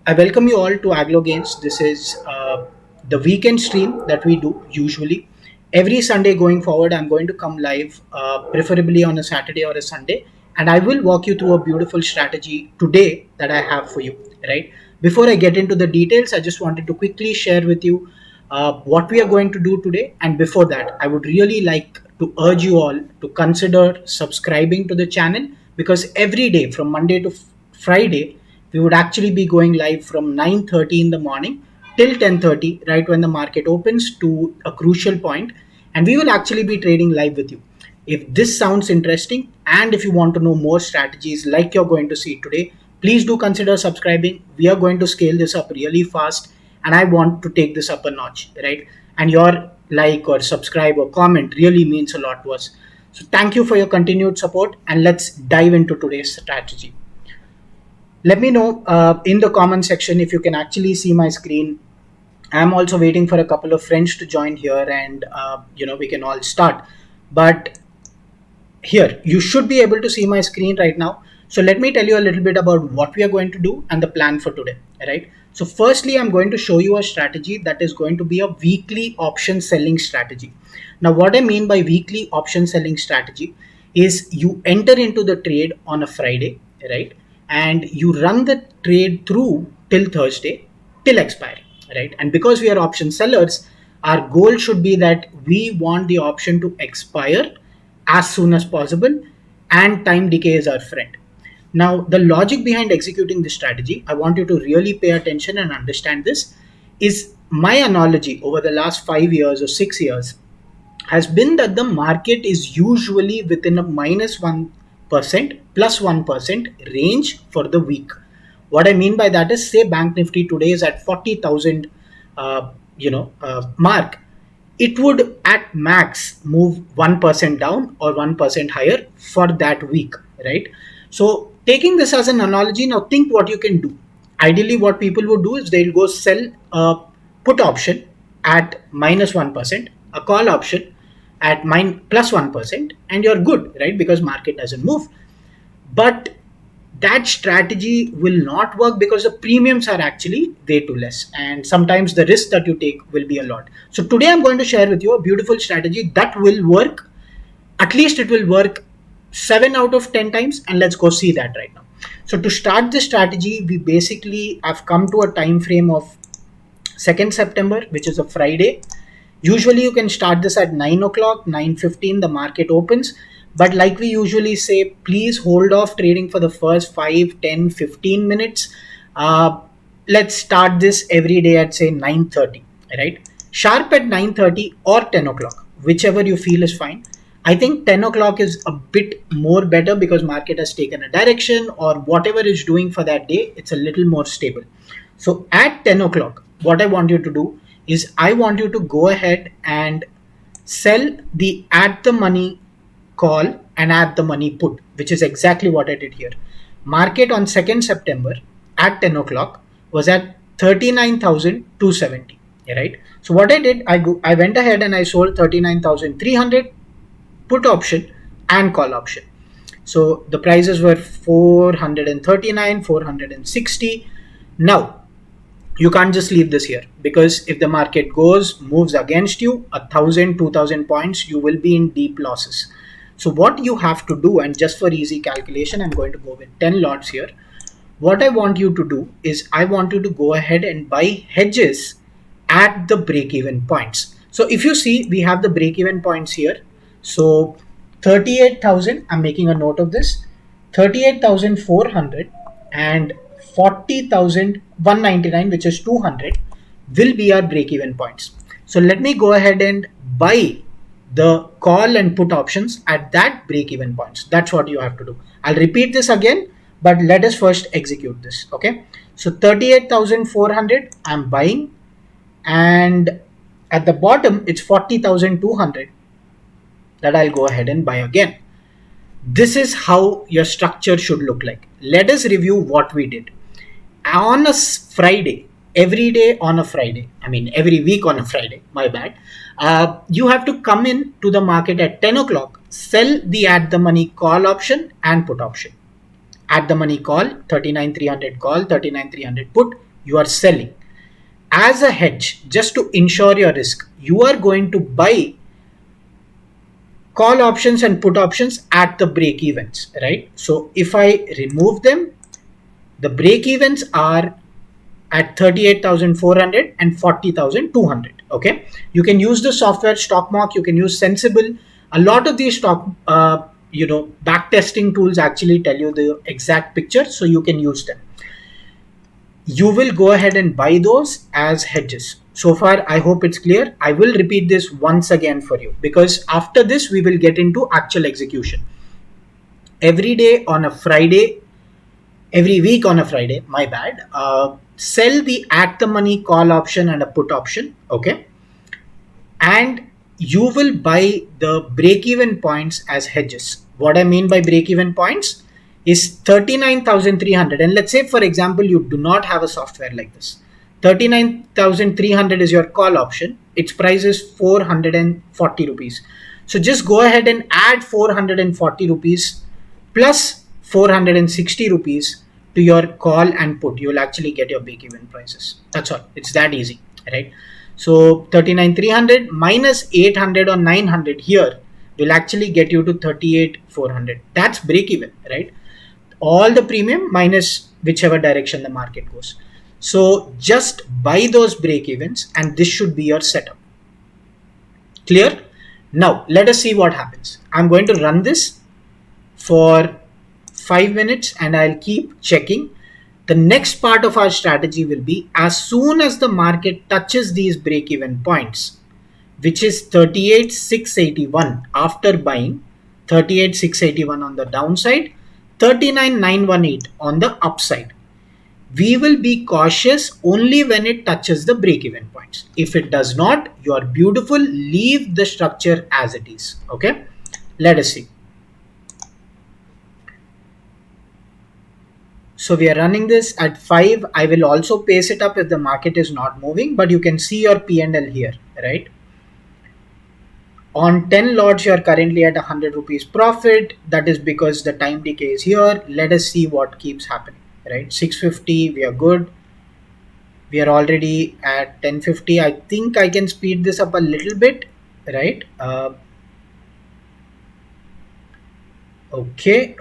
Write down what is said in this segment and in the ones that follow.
I welcome you all to Aglogains. This is the weekend stream that we do usually. Every Sunday going forward, I'm going to come live, preferably on a Saturday or a Sunday, and I will walk you through a beautiful strategy today that I have for you. Right? Before I get into the details, I just wanted to quickly share with you what we are going to do today. And before that, I would really like to urge you all to consider subscribing to the channel because every day from Monday to Friday, we would actually be going live from 9:30 in the morning till 10:30, right when the market opens to a crucial point, and we will actually be trading live with you. If this sounds interesting and if you want to know more strategies like you're going to see today, please do consider subscribing. We are going to scale this up really fast and I want to take this up a notch, right? And your like or subscribe or comment really means a lot to us. So thank you for your continued support and let's dive into today's strategy. Let me know in the comment section if you can actually see my screen. I'm also waiting for a couple of friends to join here and we can all start. But here, you should be able to see my screen right now. So let me tell you a little bit about what we are going to do and the plan for today, right? So firstly, I'm going to show you a strategy that is going to be a weekly option selling strategy. Now, what I mean by weekly option selling strategy is you enter into the trade on a Friday, right? And you run the trade through till Thursday, till expiry, right? And because we are option sellers, our goal should be that we want the option to expire as soon as possible, and time decay is our friend. Now, the logic behind executing this strategy, I want you to really pay attention and understand this, is my analogy over the last 5 years or 6 years has been that the market is usually within a -1% +1% range for the week. What I mean by that is, say Bank Nifty today is at 40,000 mark. It would at max move 1% down or 1% higher for that week, right? So taking this as an analogy, now think what you can do. Ideally, what people would do is they'll go sell a put option at -1%, a call option at +1%, and you're good, right? Because market doesn't move. But that strategy will not work because the premiums are actually way too less, and sometimes the risk that you take will be a lot. So today I'm going to share with you a beautiful strategy that will work. At least it will work 7 out of 10 times, and let's go see that right now. So to start this strategy, we basically have come to a time frame of 2nd September, which is a Friday. Usually you can start this at 9 o'clock, 9:15, the market opens. But like we usually say, please hold off trading for the first 5, 10, 15 minutes. Let's start this every day at say 9:30, right? Sharp at 9:30 or 10 o'clock, whichever you feel is fine. I think 10 o'clock is a bit more better because market has taken a direction or whatever it's doing for that day, it's a little more stable. So at 10 o'clock, what I want you to do is I want you to go ahead and sell the at the money call and at the money put, which is exactly what I did here. Market on 2nd September at 10 o'clock was at 39,270, right? So what I did, I went ahead and I sold 39,300 put option and call option. So the prices were 439, 460. Now, you can't just leave this here because if the market moves against you 1,000, 2,000 points, you will be in deep losses. So what you have to do, and just for easy calculation, I'm going to go with 10 lots here. What I want you to do is I want you to go ahead and buy hedges at the break-even points. So if you see, we have the break-even points here. So 38,000, I'm making a note of this, 38,400 and 40,199, which is 200, will be our break-even points. So let me go ahead and buy the call and put options at that break-even points. That's what you have to do. I'll repeat this again, but let us first execute this. Okay. So 38,400, I'm buying, and at the bottom, it's 40,200 that I'll go ahead and buy again. This is how your structure should look like. Let us review what we did. On a Friday, every day on a Friday, every week on a Friday, my bad. You have to come in to the market at 10 o'clock, sell the at the money call option and put option. At the money call, 39,300 call, 39,300 put. you are selling. As a hedge, just to ensure your risk, you are going to buy call options and put options at the break evens, right? So if I remove them, the break evens are at 38,400 and 40,200. Okay, you can use the software Stockmark, you can use Sensible. A lot of these stock back testing tools actually tell you the exact picture, so you can use them. You will go ahead and buy those as hedges. So far, I hope it's clear. I will repeat this once again for you, because after this we will get into actual execution. Every day on a Friday, every week on a Friday, my bad, sell the at the money call option and a put option. Okay, and you will buy the break even points as hedges. What I mean by break even points is 39,300. And let's say, for example, you do not have a software like this. 39,300 is your call option. Its price is 440 rupees. So just go ahead and add 440 rupees plus 460 rupees to your call and put. You'll actually get your break even prices. That's all. It's that easy, right? So 39,300 minus 800 or 900 here will actually get you to 38,400. That's break even, right? All the premium minus whichever direction the market goes. So just buy those break evens and this should be your setup. Clear? Now let us see what happens. I'm going to run this for 5 minutes and I'll keep checking. The next part of our strategy will be, as soon as the market touches these break even points, which is 38,681 after buying, 38,681 on the downside, 39,918 on the upside. We will be cautious only when it touches the break even points. If it does not, you are beautiful. Leave the structure as it is. Okay, let us see. So we are running this at 5. I will also pace it up if the market is not moving, but you can see your P&L here, right? On 10 lots, you are currently at 100 rupees profit. That is because the time decay is here. Let us see what keeps happening, right? 650, we are good. We are already at 1050. I think I can speed this up a little bit, right? Okay.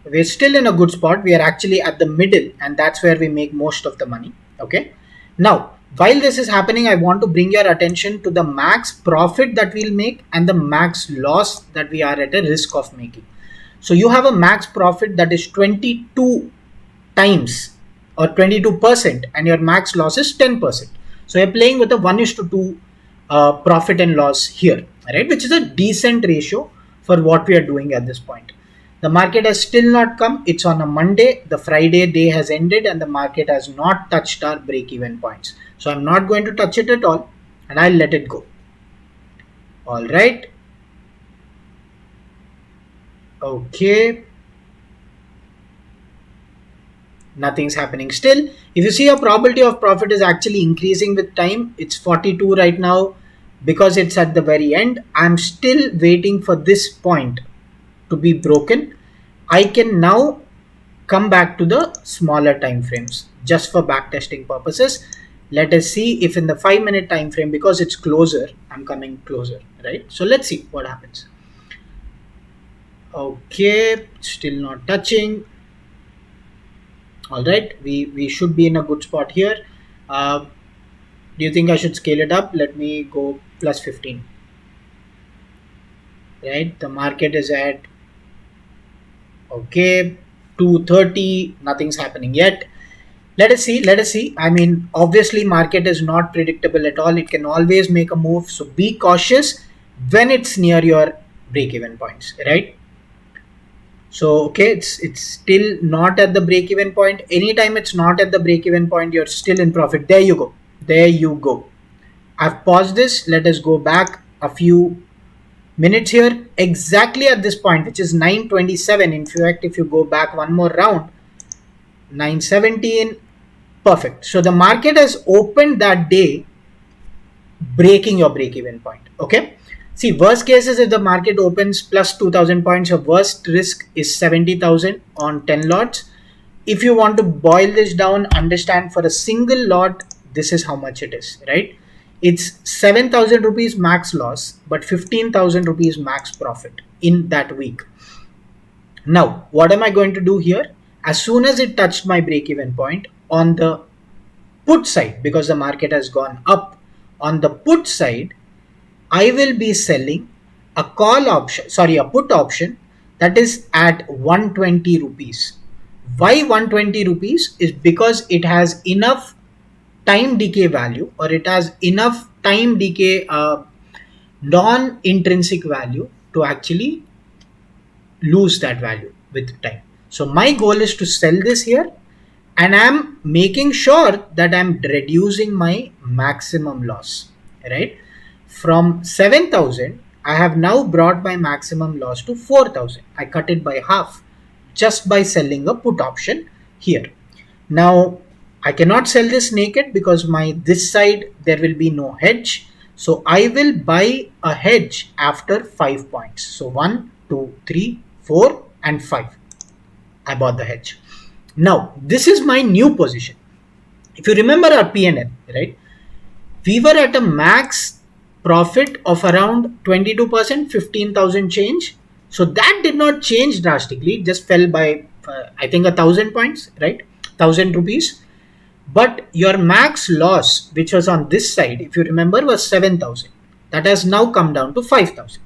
We're still in a good spot. We are actually at the middle and that's where we make most of the money. Okay. Now, while this is happening, I want to bring your attention to the max profit that we'll make and the max loss that we are at a risk of making. So you have a max profit that is 22 times or 22% and your max loss is 10%. So you're playing with a 1:2 profit and loss here, right? Which is a decent ratio for what we are doing at this point. The market has still not come. It's on a Monday. The Friday day has ended and the market has not touched our break-even points. So I'm not going to touch it at all and I'll let it go. All right. Okay. Nothing's happening still. If you see, your probability of profit is actually increasing with time. It's 42 right now because it's at the very end. I'm still waiting for this point to be broken. I can now come back to the smaller time frames just for backtesting purposes. Let us see if in the 5-minute time frame, because it's closer, I'm coming closer, right? So let's see what happens. Okay, still not touching. All right, we should be in a good spot here. Do you think I should scale it up? Let me go plus 15. Right, the market is at 230. Nothing's happening yet. Let us see. I mean, obviously market is not predictable at all. It can always make a move, so be cautious when it's near your break-even points, right? So okay, it's still not at the break-even point. Anytime it's not at the break-even point, you're still in profit. There you go. I've paused this. Let us go back a few minutes here, exactly at this point, which is 927. In fact, if you go back one more round, 917, perfect. So the market has opened that day breaking your break-even point. Okay, see, worst case is if the market opens plus 2,000 points, your worst risk is 70,000 on 10 lots. if you want to boil this down, understand for a single lot, this is how much it is, right? It's 7,000 rupees max loss, but 15,000 rupees max profit in that week. Now, what am I going to do here? As soon as it touched my break-even point on the put side, because the market has gone up, on the put side, I will be selling a put option that is at 120 rupees. Why 120 rupees? Is because it has enough time decay value, or it has enough time decay non-intrinsic value to actually lose that value with time. So my goal is to sell this here, and I'm making sure that I'm reducing my maximum loss, right? From 7,000, I have now brought my maximum loss to 4,000. I cut it by half just by selling a put option here. Now, I cannot sell this naked because this side there will be no hedge. So I will buy a hedge after 5 points. So 1, 2, 3, 4 and 5. I bought the hedge. Now, this is my new position. If you remember our P&L, right? We were at a max profit of around 22%, 15,000 change. So that did not change drastically. It just fell by, I think, 1,000 points, right? 1,000 rupees. But your max loss, which was on this side, if you remember, was 7,000. That has now come down to 5,000.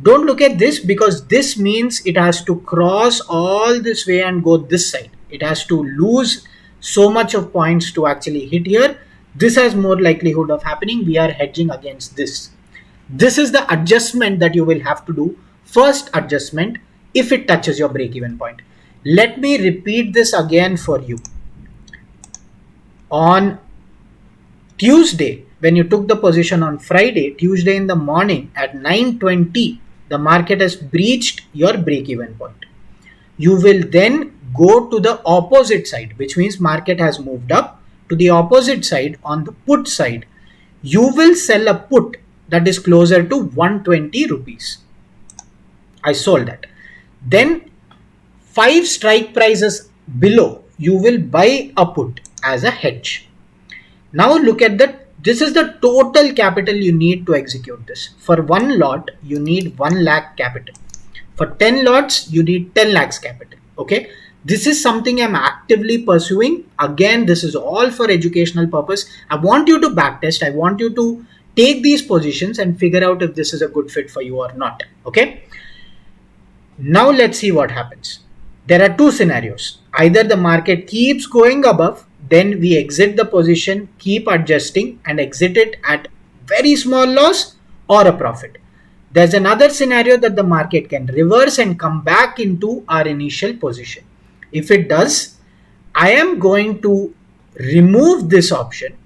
Don't look at this, because this means it has to cross all this way and go this side. It has to lose so much of points to actually hit here. This has more likelihood of happening. We are hedging against this. This is the adjustment that you will have to do. First adjustment if it touches your break-even point. Let me repeat this again for you. On Tuesday, when you took the position on Friday, Tuesday in the morning at 9:20, the market has breached your break-even point. You will then go to the opposite side, which means market has moved up to the opposite side. On the put side, you will sell a put that is closer to 120 rupees. I sold that. Then 5 strike prices below, you will buy a put as a hedge. Now look at that. This is the total capital you need to execute this. For one lot, you need 1 lakh capital. For 10 lots, you need 10 lakhs capital. Okay. This is something I'm actively pursuing. Again, this is all for educational purpose. I want you to backtest. I want you to take these positions and figure out if this is a good fit for you or not. Okay. Now let's see what happens. There are 2 scenarios. Either the market keeps going above, then we exit the position, keep adjusting and exit it at very small loss or a profit. There's another scenario that the market can reverse and come back into our initial position. If it does, I am going to remove this option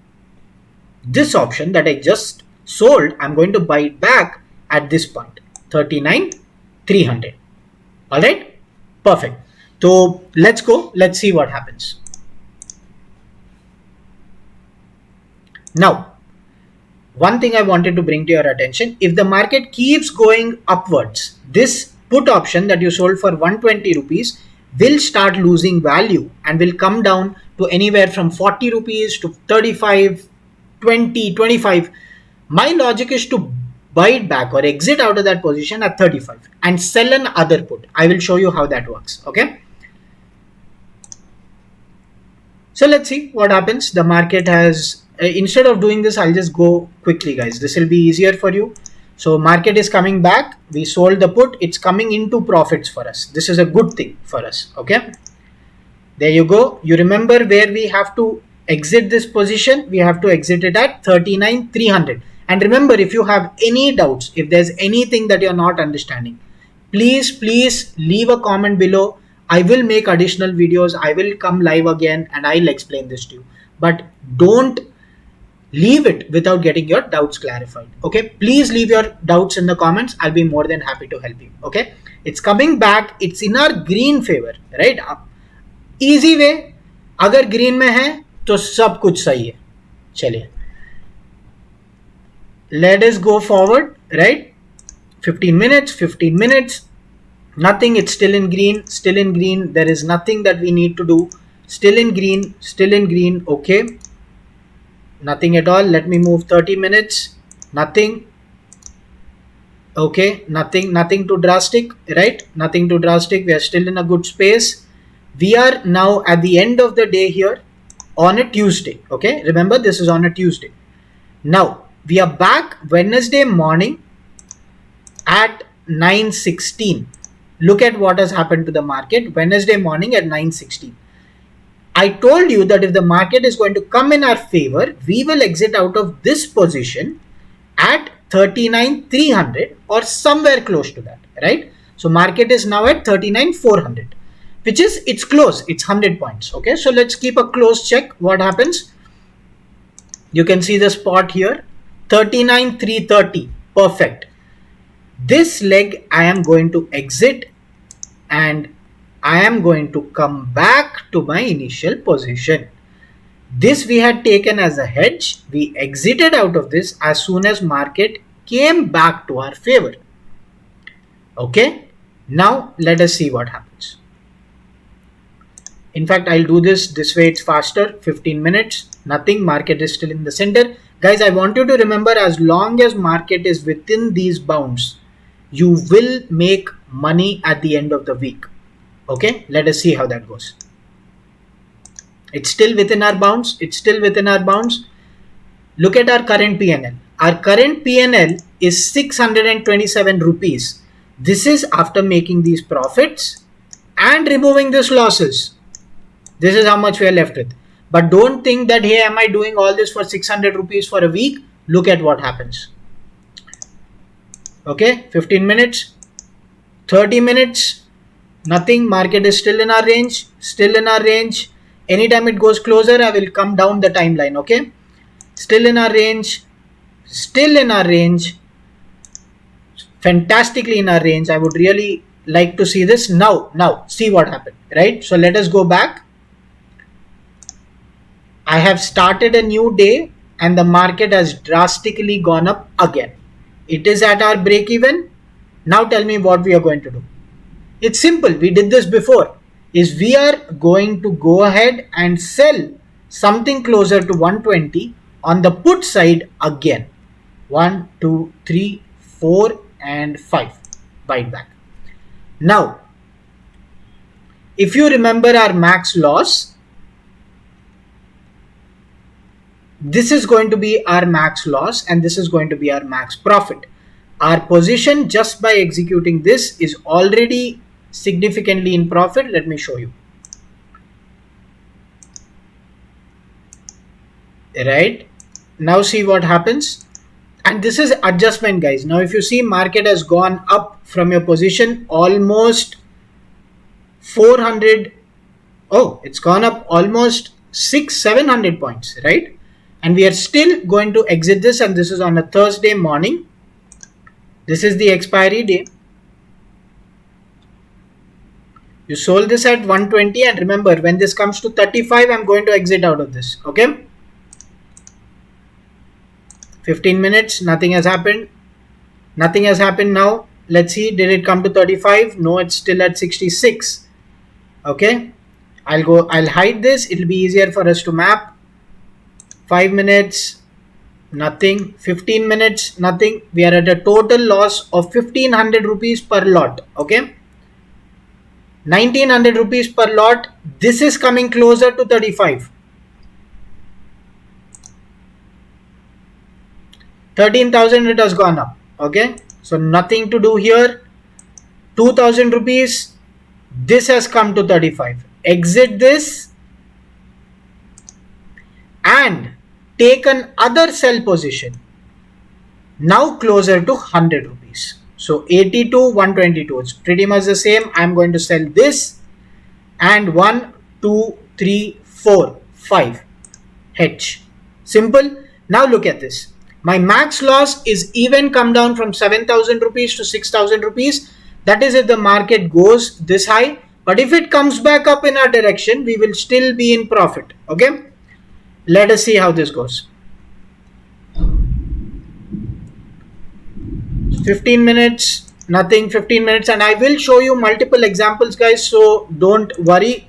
that I just sold. I'm going to buy it back at this point, 39,300. All right, perfect. So let's go. Let's see what happens. Now, one thing I wanted to bring to your attention, if the market keeps going upwards, this put option that you sold for 120 rupees will start losing value and will come down to anywhere from 40 rupees to 35, 20, 25. My logic is to buy it back or exit out of that position at 35 and sell an other put. I will show you how that works. Okay. So let's see what happens. The market has, instead of doing this, I'll just go quickly, guys. This will be easier for you. So market is coming back. We sold the put. It's coming into profits for us. This is a good thing for us. Okay. There you go. You remember where we have to exit this position. We have to exit it at 39,300. And remember, if you have any doubts, if there's anything that you're not understanding, please leave a comment below. I will make additional videos. I will come live again and I'll explain this to you. But don't leave it without getting your doubts clarified. Okay. Please leave your doubts in the comments. I'll be more than happy to help you. Okay. It's coming back. It's in our green favor, right? Easy way. अगर green में है तो सब कुछ सही है. चलिए. Let us go forward, right? 15 minutes. Nothing, it's still in green, still in green. There is nothing that we need to do. Still in green, still in green. Okay, nothing at all. Let me move 30 minutes. Nothing. Okay, nothing too drastic, right? Nothing too drastic. We are still in a good space. We are now at the end of the day here on a Tuesday. Okay, remember this is on a Tuesday. Now we are back Wednesday morning at 9:16. Look at what has happened to the market Wednesday morning at 9:16. I told you that if the market is going to come in our favor, we will exit out of this position at 39,300 or somewhere close to that, right? So market is now at 39,400, which is, it's close, it's 100 points. Okay, so let's keep a close check. What happens? You can see the spot here, 39,330. Perfect. This leg I am going to exit and I am going to come back to my initial position. This we had taken as a hedge. We exited out of this as soon as market came back to our favor. Okay, now let us see what happens. In fact, I'll do this way, it's faster. 15 minutes, nothing, market is still in the center. Guys, I want you to remember, as long as market is within these bounds, you will make money at the end of the week. Okay, let us see how that goes. It's still within our bounds. It's still within our bounds. Look at our current PNL. Our current PNL is 627 rupees. This is after making these profits and removing these losses. This is how much we are left with. But don't think that, hey, am I doing all this for 600 rupees for a week? Look at what happens. Okay, 15 minutes, 30 minutes, nothing. Market is still in our range, still in our range. Anytime it goes closer, I will come down the timeline. Okay, still in our range, still in our range, fantastically in our range. I would really like to see this now. See what happened, right? So let us go back. I have started a new day and the market has drastically gone up again. It is at our break even. Now tell me what we are going to do. It's simple. We did this before. Is we are going to go ahead and sell something closer to 120 on the put side again. 1, 2, 3, 4 and 5. Bite back. Now, if you remember our max loss, this is going to be our max loss and this is going to be our max profit. Our position just by executing this is already significantly in profit. Let me show you. Right now, see what happens. And this is adjustment, guys. Now, if you see, market has gone up from your position almost 400. Oh, it's gone up almost 600-700 points, right? And we are still going to exit this, and this is on a Thursday morning. This is the expiry day. You sold this at 120, and remember, when this comes to 35, I'm going to exit out of this. Okay. 15 minutes, nothing has happened. Nothing has happened now. Let's see, did it come to 35? No, it's still at 66. Okay. I'll hide this. It'll be easier for us to map. 5 minutes, nothing. 15 minutes, nothing. We are at a total loss of 1500 rupees per lot. Okay. 1900 rupees per lot. This is coming closer to 35. 13,000 it has gone up. Okay. So nothing to do here. 2,000 rupees. This has come to 35. Exit this and take another sell position. Now closer to 100 rupees. So 82, 122. It's pretty much the same. I'm going to sell this and 1, 2, 3, 4, 5. Hedge. Simple. Now look at this. My max loss is even come down from 7,000 rupees to 6,000 rupees. That is if the market goes this high. But if it comes back up in our direction, we will still be in profit. Okay. Let us see how this goes. 15 minutes, nothing, 15 minutes, and I will show you multiple examples, guys, so don't worry.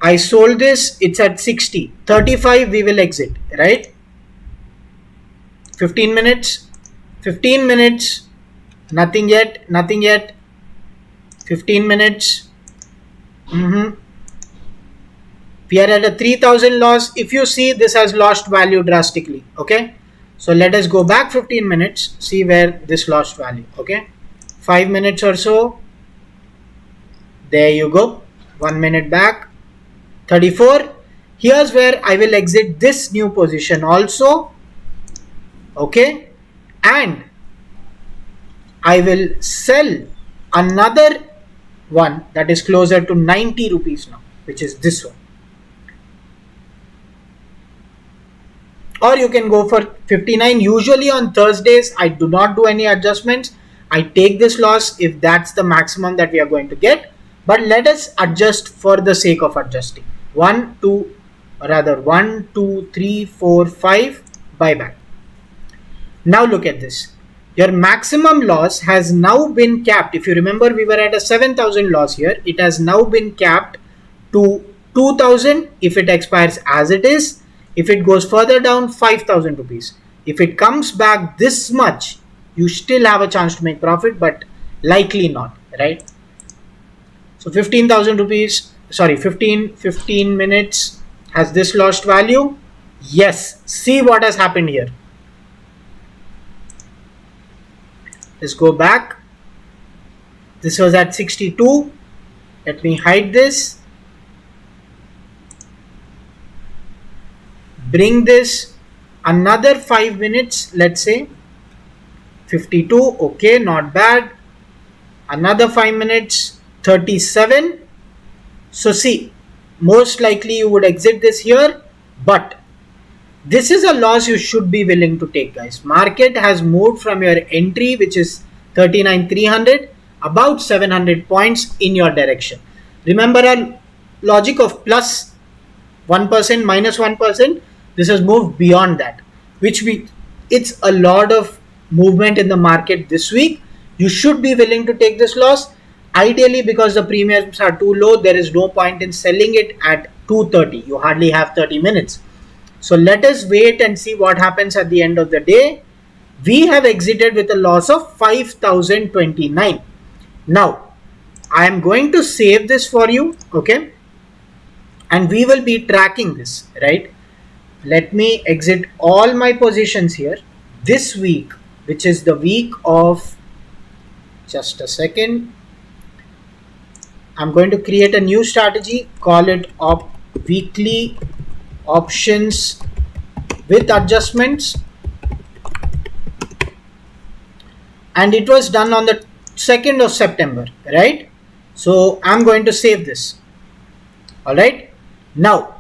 I sold this, it's at 60, 35 we will exit, right? 15 minutes, 15 minutes, nothing yet, nothing yet, 15 minutes. We are at a 3000 loss. If you see, this has lost value drastically. Okay, so let us go back 15 minutes, see where this lost value. Okay, 5 minutes or so, there you go, 1 minute back, 34. Here's where I will exit this new position also. Okay, and I will sell another one that is closer to 90 rupees now, which is this one. Or you can go for 59. Usually on Thursdays, I do not do any adjustments. I take this loss if that's the maximum that we are going to get. But let us adjust for the sake of adjusting. 1, 2, 3, 4, 5, buyback. Now look at this. Your maximum loss has now been capped. If you remember, we were at a 7,000 loss here. It has now been capped to 2,000 if it expires as it is. If it goes further down, 5,000 rupees. If it comes back this much, you still have a chance to make profit, but likely not, right? So 15,000 rupees, sorry, 15 minutes. Has this lost value? Yes. See what has happened here. Let's go back. This was at 62. Let me hide this. Bring this another 5 minutes, let's say 52. Okay, not bad. Another 5 minutes, 37. So see, most likely you would exit this here, but this is a loss you should be willing to take, guys. Market has moved from your entry, which is 39,300, about 700 points in your direction. Remember our logic of plus 1%, minus 1%. This has moved beyond that, it's a lot of movement in the market this week. You should be willing to take this loss. Ideally, because the premiums are too low, there is no point in selling it at 2:30. You hardly have 30 minutes. So let us wait and see what happens at the end of the day. We have exited with a loss of 5,029. Now, I am going to save this for you, okay? And we will be tracking this, right? Let me exit all my positions here. This week, which is the week of, just a second, I'm going to create a new strategy, call it weekly options with adjustments, and it was done on the 2nd of September, right? So I'm going to save this. All right, now